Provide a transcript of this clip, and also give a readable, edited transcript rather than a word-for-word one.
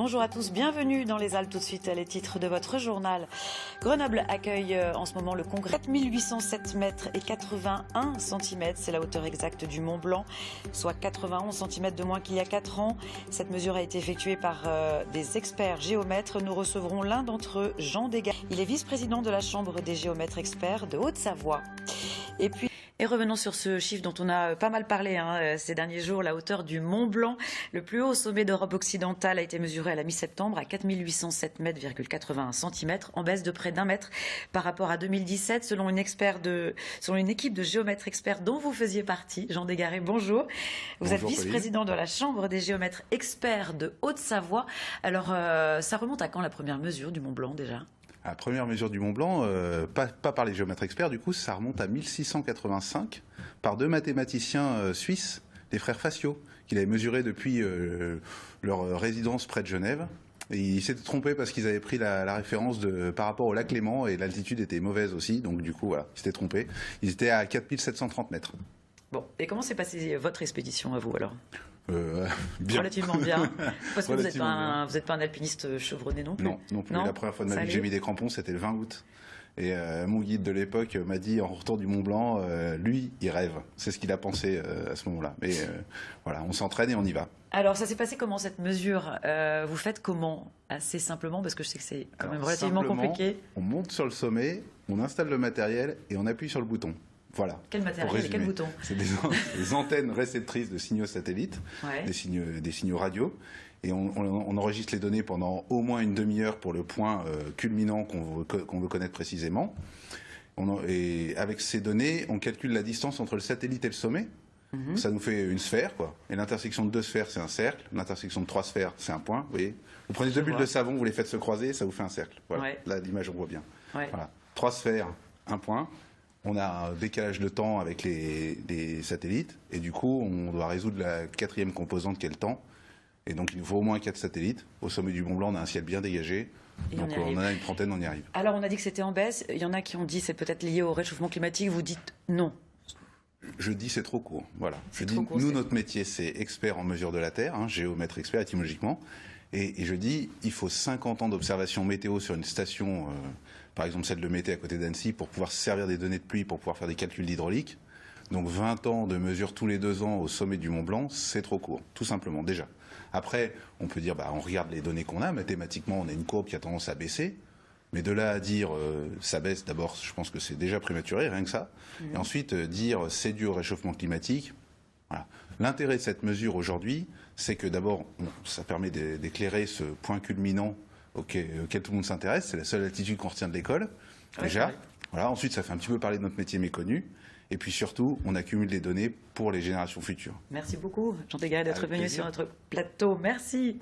Bonjour à tous, bienvenue dans les Alpes. Tout de suite, les titres de votre journal. Grenoble accueille en ce moment le congrès. 4807 mètres et 81 cm, c'est la hauteur exacte du Mont Blanc, soit 91 cm de moins qu'il y a 4 ans. Cette mesure a été effectuée par des experts géomètres. Nous recevrons l'un d'entre eux, Jean Desgarets. Il est vice-président de la Chambre des géomètres experts de Haute-Savoie. Et revenons sur ce chiffre dont on a pas mal parlé ces derniers jours, la hauteur du Mont Blanc. Le plus haut sommet d'Europe occidentale a été mesuré à la mi-septembre à 4807 mètres, 81 cm, en baisse de près d'1 mètre par rapport à 2017, selon une équipe de géomètres experts dont vous faisiez partie. Jean Desgarets, bonjour. Vous êtes vice-président de la Chambre des géomètres experts de Haute-Savoie. Alors, ça remonte à quand la première mesure du Mont Blanc déjà ? La première mesure du Mont Blanc, pas par les géomètres experts, du coup, ça remonte à 1685 par deux mathématiciens suisses, les frères Facio, qui l'avaient mesuré depuis leur résidence près de Genève. Et ils s'étaient trompés parce qu'ils avaient pris la référence par rapport au lac Léman et l'altitude était mauvaise aussi, donc du coup, voilà, ils s'étaient trompés. Ils étaient à 4730 mètres. Bon, et comment s'est passée votre expédition à vous alors ? Bien. Relativement bien. Parce que vous n'êtes pas un alpiniste chevronné non plus. Non plus. La première fois de ma vie que j'ai mis des crampons, c'était le 20 août. Et mon guide de l'époque m'a dit, en retour du Mont Blanc, lui, il rêve. C'est ce qu'il a pensé à ce moment-là. Mais voilà, on s'entraîne et on y va. Alors, ça s'est passé comment cette mesure ? Vous faites comment ? Assez simplement, parce que je sais que c'est quand même relativement compliqué. On monte sur le sommet, on installe le matériel et on appuie sur le bouton. Voilà. Quel matériel et quel bouton ? C'est des antennes réceptrices de signaux satellites, ouais. des signaux radio. Et on enregistre les données pendant au moins une demi-heure pour le point culminant qu'on veut connaître précisément. Et avec ces données, on calcule la distance entre le satellite et le sommet. Mm-hmm. Ça nous fait une sphère, quoi. Et l'intersection de 2 sphères, c'est un cercle. L'intersection de 3 sphères, c'est un point. Vous voyez ? Vous prenez 2 bulles de savon, vous les faites se croiser, ça vous fait un cercle. Voilà. Ouais. Là, l'image, on voit bien. Ouais. Voilà. 3 sphères, un point. On a un décalage de temps avec les satellites et du coup, on doit résoudre la 4e composante qui est le temps. Et donc, il nous faut au moins 4 satellites. Au sommet du Mont Blanc, on a un ciel bien dégagé. Donc, on en a une trentaine, on y arrive. Alors, on a dit que c'était en baisse. Il y en a qui ont dit que c'est peut-être lié au réchauffement climatique. Vous dites non. Je dis c'est trop court. Voilà. Nous, notre métier, c'est expert en mesure de la Terre, géomètre expert étymologiquement. Et je dis, il faut 50 ans d'observation météo sur une station, par exemple celle de Mété à côté d'Annecy, pour pouvoir se servir des données de pluie, pour pouvoir faire des calculs d'hydraulique. Donc 20 ans de mesure tous les 2 ans au sommet du Mont Blanc, c'est trop court, tout simplement, déjà. Après, on peut dire, on regarde les données qu'on a, mathématiquement, on a une courbe qui a tendance à baisser. Mais de là à dire ça baisse, d'abord, je pense que c'est déjà prématuré, rien que ça. Et ensuite, dire c'est dû au réchauffement climatique. Voilà. L'intérêt de cette mesure aujourd'hui, c'est que d'abord, ça permet d'éclairer ce point culminant auquel tout le monde s'intéresse. C'est la seule altitude qu'on retient de l'école, déjà. Voilà. Ensuite, ça fait un petit peu parler de notre métier méconnu. Et puis surtout, on accumule des données pour les générations futures. Merci beaucoup, Jean Desgarets, d'être venu sur notre plateau. Merci.